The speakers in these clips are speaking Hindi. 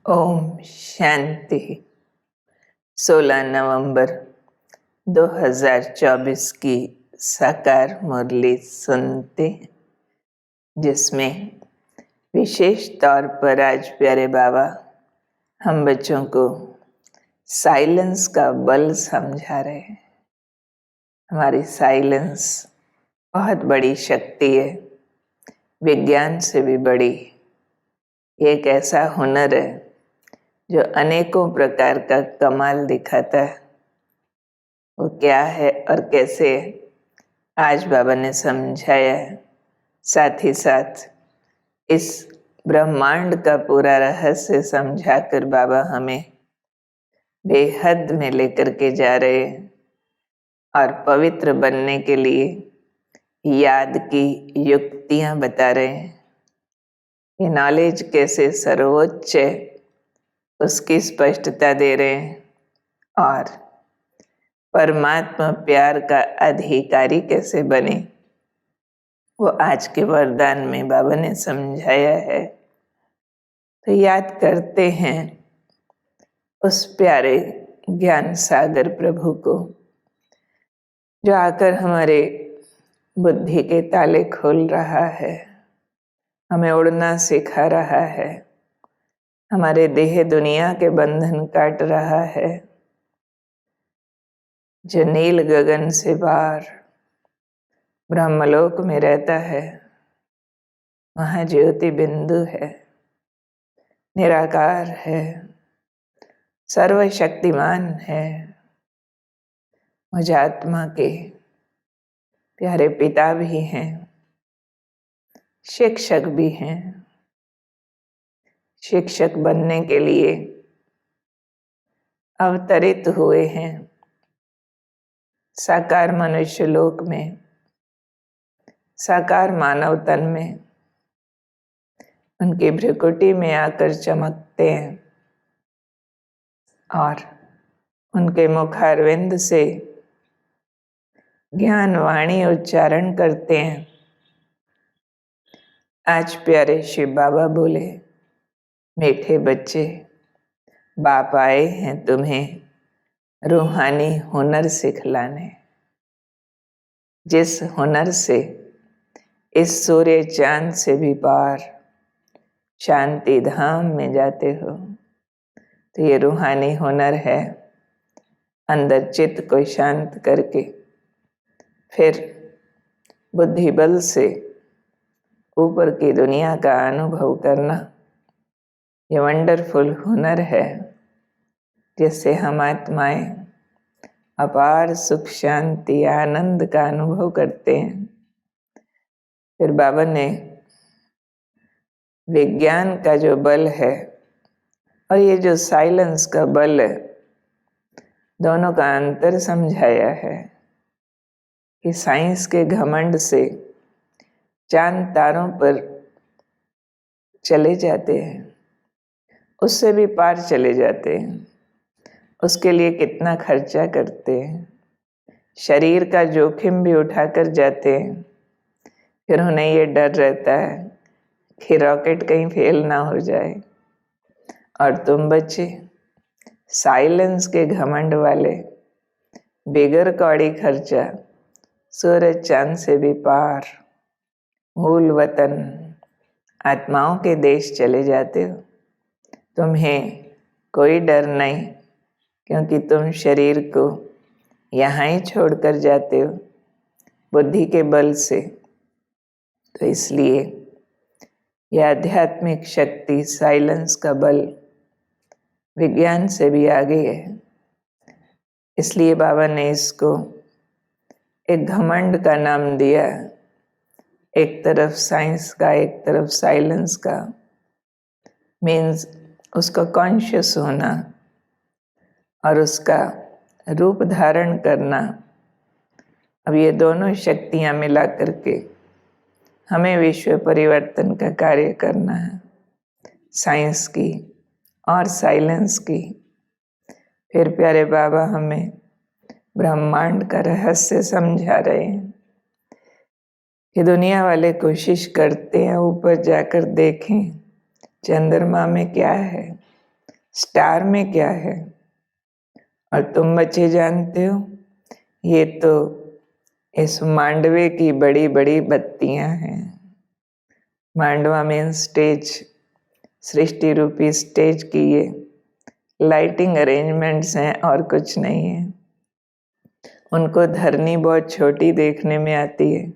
ओम शांति। 16 नवंबर 2024 की साकार मुरली सुनते हैं, जिसमें विशेष तौर पर आज प्यारे बाबा हम बच्चों को साइलेंस का बल समझा रहे हैं। हमारी साइलेंस बहुत बड़ी शक्ति है, विज्ञान से भी बड़ी। एक ऐसा हुनर है जो अनेकों प्रकार का कमाल दिखाता है। वो क्या है और कैसे है, आज बाबा ने समझाया है। साथ ही साथ इस ब्रह्मांड का पूरा रहस्य समझाकर बाबा हमें बेहद में लेकर के जा रहे हैं और पवित्र बनने के लिए याद की युक्तियां बता रहे हैं। ये नॉलेज कैसे सर्वोच्च है उसकी स्पष्टता दे रहे हैं और परमात्मा प्यार का अधिकारी कैसे बने वो आज के वरदान में बाबा ने समझाया है। तो याद करते हैं उस प्यारे ज्ञान सागर प्रभु को, जो आकर हमारे बुद्धि के ताले खोल रहा है, हमें उड़ना सिखा रहा है, हमारे देह दुनिया के बंधन काट रहा है, जो नील गगन से बाहर ब्रह्मलोक में रहता है, वहाँ ज्योति बिंदु है, निराकार है, सर्वशक्तिमान है, मुझ आत्मा के प्यारे पिता भी हैं, शिक्षक भी हैं। शिक्षक बनने के लिए अवतरित हुए हैं साकार मनुष्य लोक में, साकार मानव तन में। उनकी भ्रुकुटी में आकर चमकते हैं और उनके मुखारविंद से ज्ञान वाणी उच्चारण करते हैं। आज प्यारे शिव बाबा बोले, मीठे बच्चे, बाप आए हैं तुम्हें रूहानी हुनर सिखलाने, जिस हुनर से इस सूर्य चांद से भी पार शांति धाम में जाते हो। तो ये रूहानी हुनर है, अंदर चित्त को शांत करके फिर बुद्धि बल से ऊपर की दुनिया का अनुभव करना। ये वंडरफुल हुनर है जिससे हम आत्माएं अपार सुख शांति आनंद का अनुभव करते हैं। फिर बाबा ने विज्ञान का जो बल है और ये जो साइलेंस का बल है, दोनों का अंतर समझाया है कि साइंस के घमंड से चांद तारों पर चले जाते हैं, उससे भी पार चले जाते हैं। उसके लिए कितना खर्चा करते हैं, शरीर का जोखिम भी उठाकर जाते हैं। फिर उन्हें ये डर रहता है कि रॉकेट कहीं फेल ना हो जाए। और तुम बच्चे साइलेंस के घमंड वाले, बेगर कौड़ी खर्चा, सूरज चांद से भी पार, मूल वतन आत्माओं के देश चले जाते हो। तुम्हें कोई डर नहीं, क्योंकि तुम शरीर को यहाँ ही छोड़कर जाते हो बुद्धि के बल से। तो इसलिए यह आध्यात्मिक शक्ति, साइलेंस का बल विज्ञान से भी आगे है। इसलिए बाबा ने इसको एक घमंड का नाम दिया, एक तरफ साइंस का, एक तरफ साइलेंस का। मीन्स उसका कॉन्शियस होना और उसका रूप धारण करना। अब ये दोनों शक्तियाँ मिला करके हमें विश्व परिवर्तन का कार्य करना है, साइंस की और साइलेंस की। फिर प्यारे बाबा हमें ब्रह्मांड का रहस्य समझा रहे हैं कि दुनिया वाले कोशिश करते हैं ऊपर जाकर देखें चंद्रमा में क्या है, स्टार में क्या है और तुम बच्चे जानते हो, ये तो इस मांडवे की बड़ी बड़ी बत्तियां हैं। मांडवा में स्टेज, सृष्टि रूपी स्टेज की ये लाइटिंग अरेंजमेंट्स हैं और कुछ नहीं है। उनको धरनी बहुत छोटी देखने में आती है,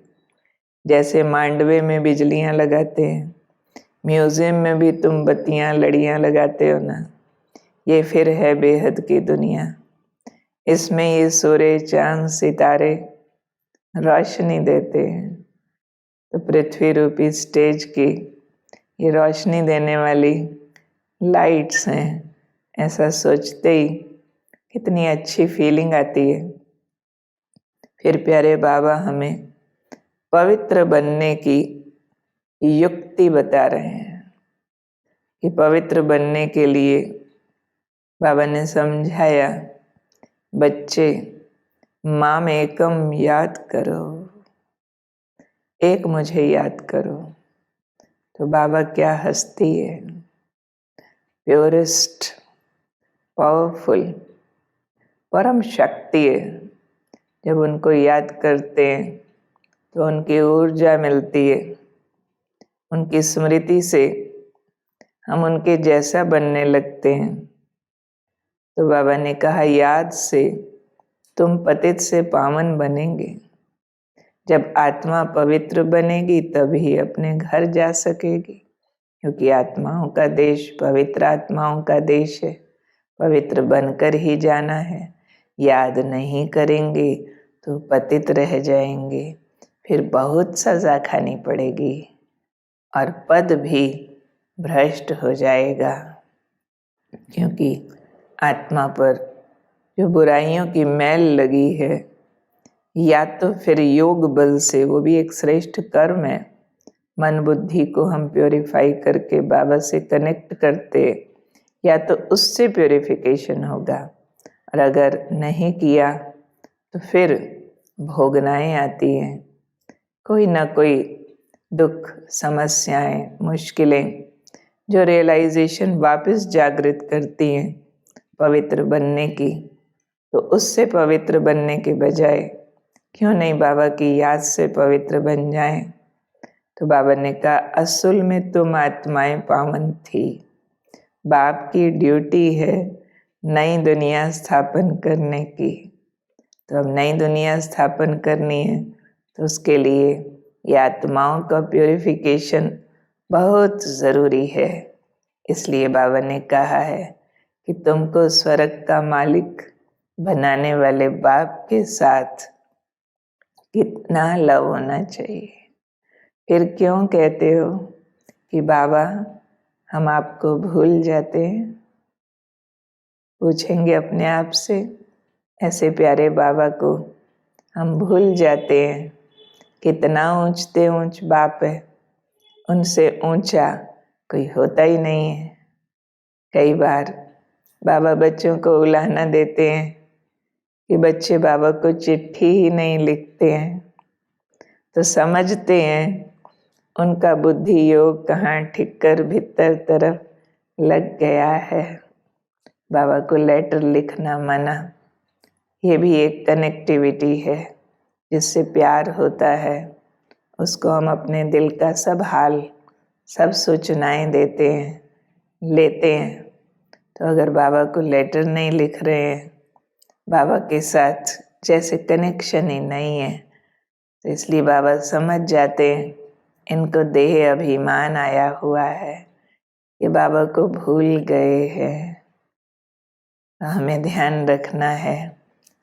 जैसे मांडवे में बिजलियां लगाते हैं, म्यूजियम में भी तुम बत्तियां लड़ियां लगाते हो ना। ये फिर है बेहद की दुनिया। इसमें ये सूर्य चांद सितारे रोशनी देते हैं। तो पृथ्वी रूपी स्टेज की ये रोशनी देने वाली लाइट्स हैं। ऐसा सोचते ही कितनी अच्छी फीलिंग आती है। फिर प्यारे बाबा हमें पवित्र बनने की युक्ति बता रहे हैं कि पवित्र बनने के लिए बाबा ने समझाया, बच्चे माम एकम याद करो, एक मुझे याद करो। तो बाबा क्या हस्ती है, प्योरेस्ट, पावरफुल, परम शक्ति है। जब उनको याद करते हैं तो उनकी ऊर्जा मिलती है। उनकी स्मृति से हम उनके जैसा बनने लगते हैं। तो बाबा ने कहा, याद से तुम पतित से पावन बनेंगे। जब आत्मा पवित्र बनेगी तभी अपने घर जा सकेगी, क्योंकि आत्माओं का देश पवित्र आत्माओं का देश है। पवित्र बनकर ही जाना है। याद नहीं करेंगे तो पतित रह जाएंगे, फिर बहुत सजा खानी पड़ेगी और पद भी भ्रष्ट हो जाएगा, क्योंकि आत्मा पर जो बुराइयों की मैल लगी है, या तो फिर योग बल से, वो भी एक श्रेष्ठ कर्म है, मन बुद्धि को हम प्योरीफाई करके बाबा से कनेक्ट करते, या तो उससे प्योरीफिकेशन होगा। और अगर नहीं किया तो फिर भोगनाएं आती हैं, कोई ना कोई दुख, समस्याएं, मुश्किलें, जो रियलाइजेशन वापस जागृत करती हैं पवित्र बनने की। तो उससे पवित्र बनने के बजाय क्यों नहीं बाबा की याद से पवित्र बन जाएं। तो बाबा ने कहा, असल में तुम आत्माएं पावन थी। बाप की ड्यूटी है नई दुनिया स्थापन करने की। तो अब नई दुनिया स्थापन करनी है, तो उसके लिए ये आत्माओं का प्योरिफिकेशन बहुत ज़रूरी है। इसलिए बाबा ने कहा है कि तुमको स्वर्ग का मालिक बनाने वाले बाप के साथ कितना लव होना चाहिए। फिर क्यों कहते हो कि बाबा हम आपको भूल जाते हैं? पूछेंगे अपने आप से। ऐसे प्यारे बाबा को हम भूल जाते हैं। कितना ऊंचते ऊंच बाप है, उनसे ऊंचा कोई होता ही नहीं है। कई बार बाबा बच्चों को उलाहना देते हैं कि बच्चे बाबा को चिट्ठी ही नहीं लिखते हैं, तो समझते हैं उनका बुद्धि योग कहाँ ठिक्कर भीतर तरफ लग गया है। बाबा को लेटर लिखना मना, ये भी एक कनेक्टिविटी है जिससे प्यार होता है। उसको हम अपने दिल का सब हाल, सब सूचनाएं देते हैं, लेते हैं। तो अगर बाबा को लेटर नहीं लिख रहे हैं, बाबा के साथ जैसे कनेक्शन ही नहीं है, तो इसलिए बाबा समझ जाते हैं इनको देह अभिमान आया हुआ है, ये बाबा को भूल गए हैं। हमें ध्यान रखना है,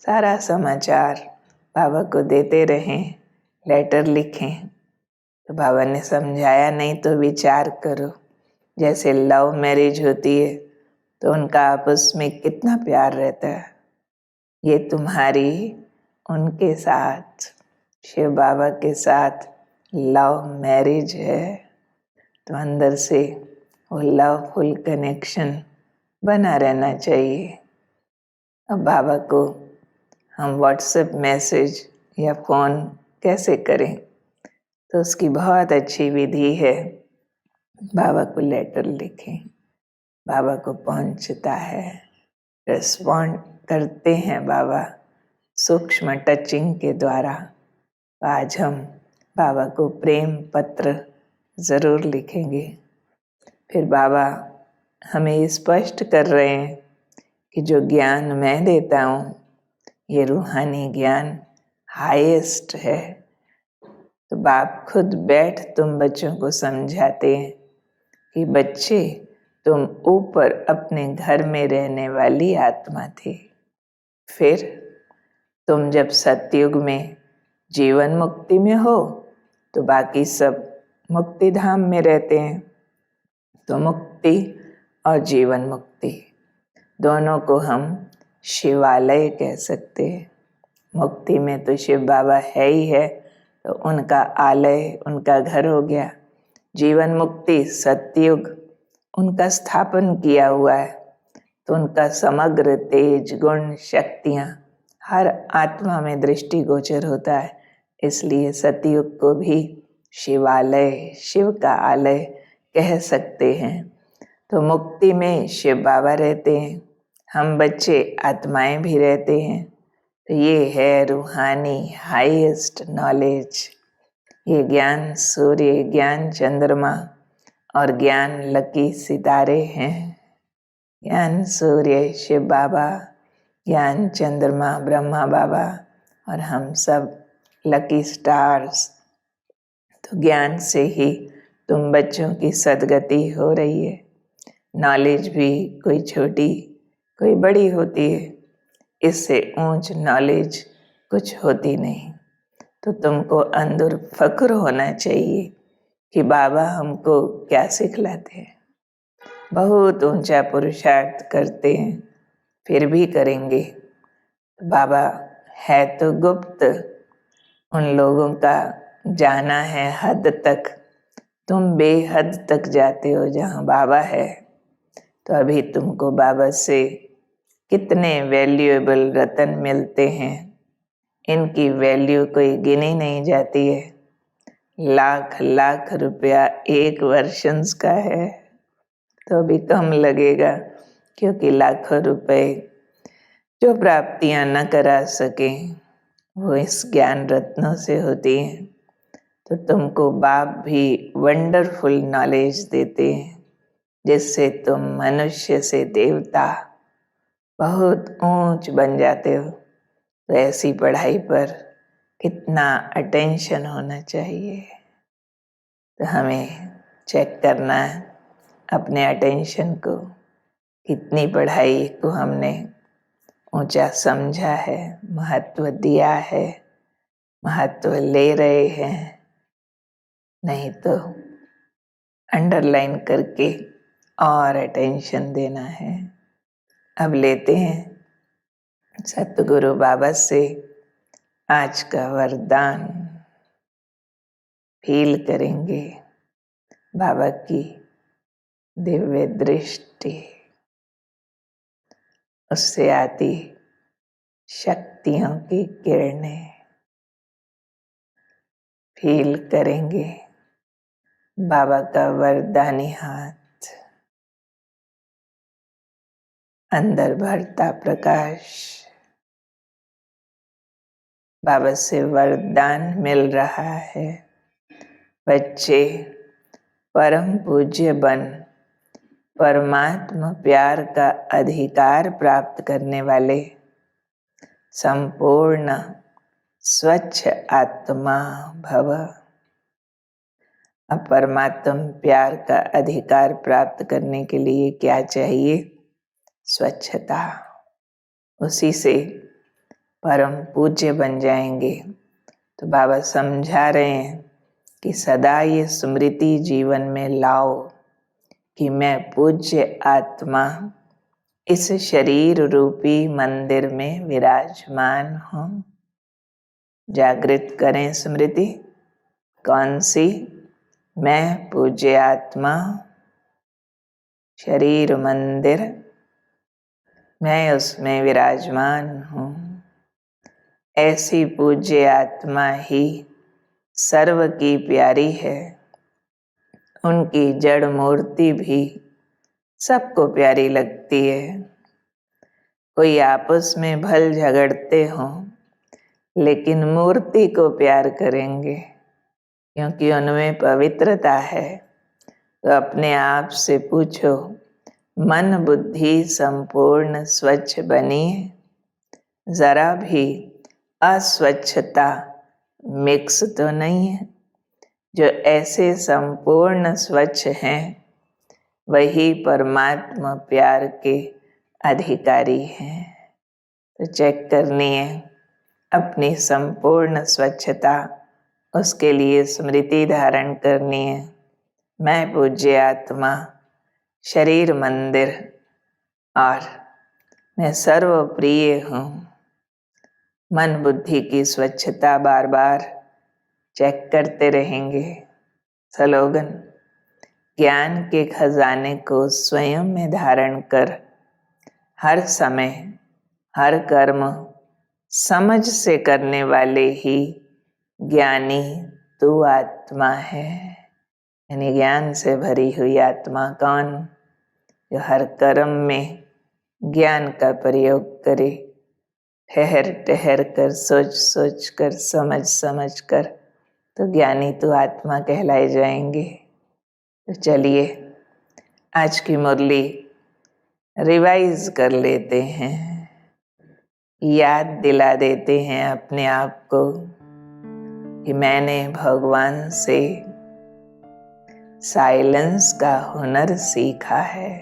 सारा समाचार बाबा को देते रहें, लेटर लिखें। तो बाबा ने समझाया, नहीं तो विचार करो, जैसे लव मैरिज होती है तो उनका आपस में कितना प्यार रहता है। ये तुम्हारी उनके साथ, शिव बाबा के साथ लव मैरिज है। तो अंदर से वो लवफुल कनेक्शन बना रहना चाहिए। अब बाबा को हम व्हाट्सएप मैसेज या फ़ोन कैसे करें? तो उसकी बहुत अच्छी विधि है, बाबा को लेटर लिखें। बाबा को पहुंचता है, रिस्पॉन्ड करते हैं बाबा सूक्ष्म टचिंग के द्वारा। आज हम बाबा को प्रेम पत्र ज़रूर लिखेंगे। फिर बाबा हमें स्पष्ट कर रहे हैं कि जो ज्ञान मैं देता हूँ ये रूहानी ज्ञान हाईएस्ट है। तो बाप खुद बैठ तुम बच्चों को समझाते हैं कि बच्चे तुम ऊपर अपने घर में रहने वाली आत्मा थे, फिर तुम जब सतयुग में जीवन मुक्ति में हो तो बाकी सब मुक्ति धाम में रहते हैं। तो मुक्ति और जीवन मुक्ति दोनों को हम शिवालय कह सकते हैं। मुक्ति में तो शिव बाबा है ही है, तो उनका आलय, उनका घर हो गया। जीवन मुक्ति सतयुग उनका स्थापन किया हुआ है, तो उनका समग्र तेज गुण शक्तियाँ हर आत्मा में दृष्टिगोचर होता है। इसलिए सतयुग को भी शिवालय, शिव का आलय कह सकते हैं। तो मुक्ति में शिव बाबा रहते हैं, हम बच्चे आत्माएं भी रहते हैं। तो ये है रूहानी हाईएस्ट नॉलेज। ये ज्ञान सूर्य, ज्ञान चंद्रमा और ज्ञान लकी सितारे हैं। ज्ञान सूर्य शिव बाबा, ज्ञान चंद्रमा ब्रह्मा बाबा और हम सब लकी स्टार्स। तो ज्ञान से ही तुम बच्चों की सदगति हो रही है। नॉलेज भी कोई छोटी कोई बड़ी होती है, इससे ऊंच नॉलेज कुछ होती नहीं। तो तुमको अंदर फक्र होना चाहिए कि बाबा हमको क्या सिखलाते हैं। बहुत ऊंचा पुरुषार्थ करते हैं, फिर भी करेंगे। बाबा है तो गुप्त, उन लोगों का जाना है हद तक। तुम बेहद तक जाते हो जहाँ बाबा है। तो अभी तुमको बाबा से कितने वैल्यूएबल रतन मिलते हैं, इनकी वैल्यू कोई गिनी नहीं जाती है। लाख लाख रुपया एक वर्षंस का है तो भी कम लगेगा, क्योंकि लाखों रुपए जो प्राप्तियां न करा सकें वो इस ज्ञान रत्नों से होती हैं। तो तुमको बाप भी वंडरफुल नॉलेज देते हैं, जिससे तुम मनुष्य से देवता बहुत ऊंच बन जाते हो। तो ऐसी पढ़ाई पर कितना अटेंशन होना चाहिए। तो हमें चेक करना है अपने अटेंशन को, कितनी पढ़ाई को हमने ऊंचा समझा है, महत्व दिया है, महत्व ले रहे हैं। नहीं तो अंडरलाइन करके और अटेंशन देना है। अब लेते हैं सतगुरु बाबा से आज का वरदान। फील करेंगे बाबा की दिव्य दृष्टि, उससे आती शक्तियों की किरणें। फील करेंगे बाबा का वरदानी हाथ, अंदर भरता प्रकाश। बाबा से वरदान मिल रहा है, बच्चे परम पूज्य बन परमात्मा प्यार का अधिकार प्राप्त करने वाले संपूर्ण स्वच्छ आत्मा भव। अब परमात्मा प्यार का अधिकार प्राप्त करने के लिए क्या चाहिए? स्वच्छता। उसी से परम पूज्य बन जाएंगे। तो बाबा समझा रहे हैं कि सदा ये स्मृति जीवन में लाओ कि मैं पूज्य आत्मा इस शरीर रूपी मंदिर में विराजमान हूँ। जागृत करें स्मृति। कौन सी? मैं पूज्य आत्मा, शरीर मंदिर, मैं उसमें विराजमान हूँ। ऐसी पूज्य आत्मा ही सर्व की प्यारी है। उनकी जड़ मूर्ति भी सबको प्यारी लगती है। कोई आपस में भल झगड़ते हों, लेकिन मूर्ति को प्यार करेंगे क्योंकि उनमें पवित्रता है। तो अपने आप से पूछो, मन बुद्धि संपूर्ण स्वच्छ बनी है? जरा भी अस्वच्छता मिक्स तो नहीं है? जो ऐसे संपूर्ण स्वच्छ हैं वही परमात्मा प्यार के अधिकारी हैं। तो चेक करनी है अपनी संपूर्ण स्वच्छता, उसके लिए स्मृति धारण करनी है, मैं पूज्य आत्मा, शरीर मंदिर और मैं सर्वप्रिय हूँ। मन बुद्धि की स्वच्छता बार बार चेक करते रहेंगे। स्लोगन, ज्ञान के खजाने को स्वयं में धारण कर हर समय हर कर्म समझ से करने वाले ही ज्ञानी तू आत्मा है। यानी ज्ञान से भरी हुई आत्मा कौन? जो हर कर्म में ज्ञान का प्रयोग करे, ठहर ठहर कर, सोच सोच कर, समझ समझ कर, तो ज्ञानी तो आत्मा कहलाए जाएंगे। तो चलिए आज की मुरली रिवाइज कर लेते हैं, याद दिला देते हैं अपने आप को कि मैंने भगवान से साइलेंस का हुनर सीखा है।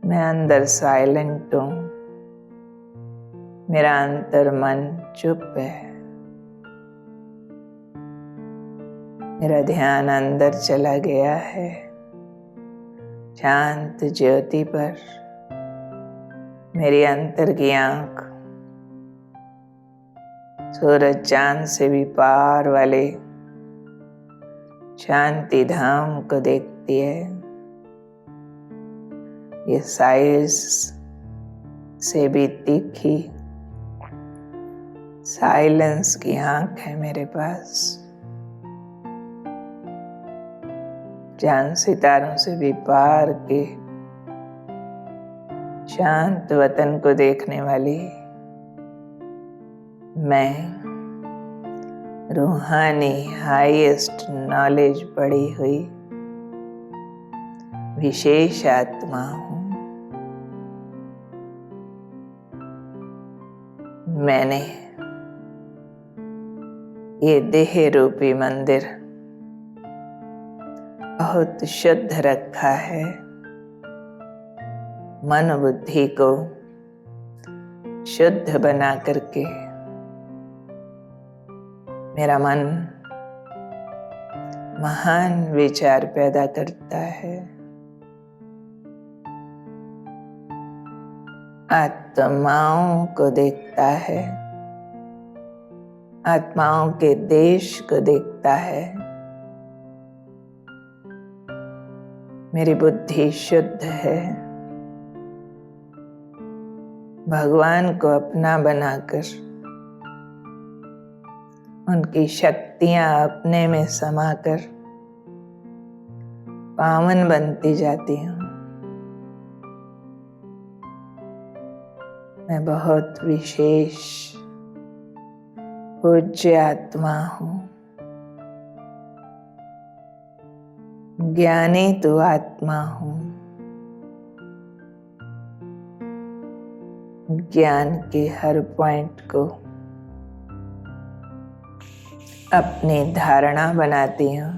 मैं अंदर साइलेंट हूँ, मेरा अंतर मन चुप है, मेरा ध्यान अंदर चला गया है शांत ज्योति पर। मेरी अंतर की आंख सूरज चांद से भी पार वाले शांति धाम को देखती है। ये साइज से भी तीखी साइलेंस की आंख है मेरे पास। चांद सितारों से भी पार के शांत वतन को देखने वाली मैं रूहानी हाईएस्ट नॉलेज पढ़ी हुई विशेष आत्मा हूँ। मैंने ये देह रूपी मंदिर बहुत शुद्ध रखा है। मन बुद्धि को शुद्ध बना करके मेरा मन महान विचार पैदा करता है। आत्माओं को देखता है, आत्माओं के देश को देखता है। मेरी बुद्धि शुद्ध है। भगवान को अपना बनाकर उनकी शक्तियां अपने में समाकर पावन बनती जाती हूँ। मैं बहुत विशेष पूज्य आत्मा हूँ। ज्ञानी तो आत्मा हूँ। ज्ञान के हर पॉइंट को अपनी धारणा बनाती हूँ।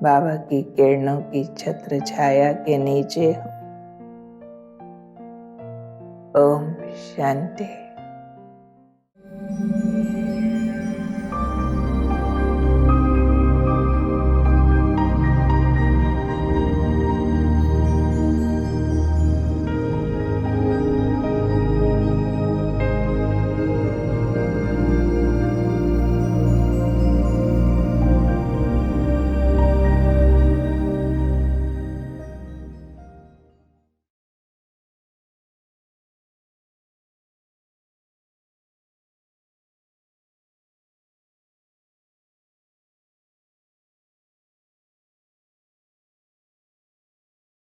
बाबा की किरणों की छत्र छाया के नीचे हूँ। ओम शांति।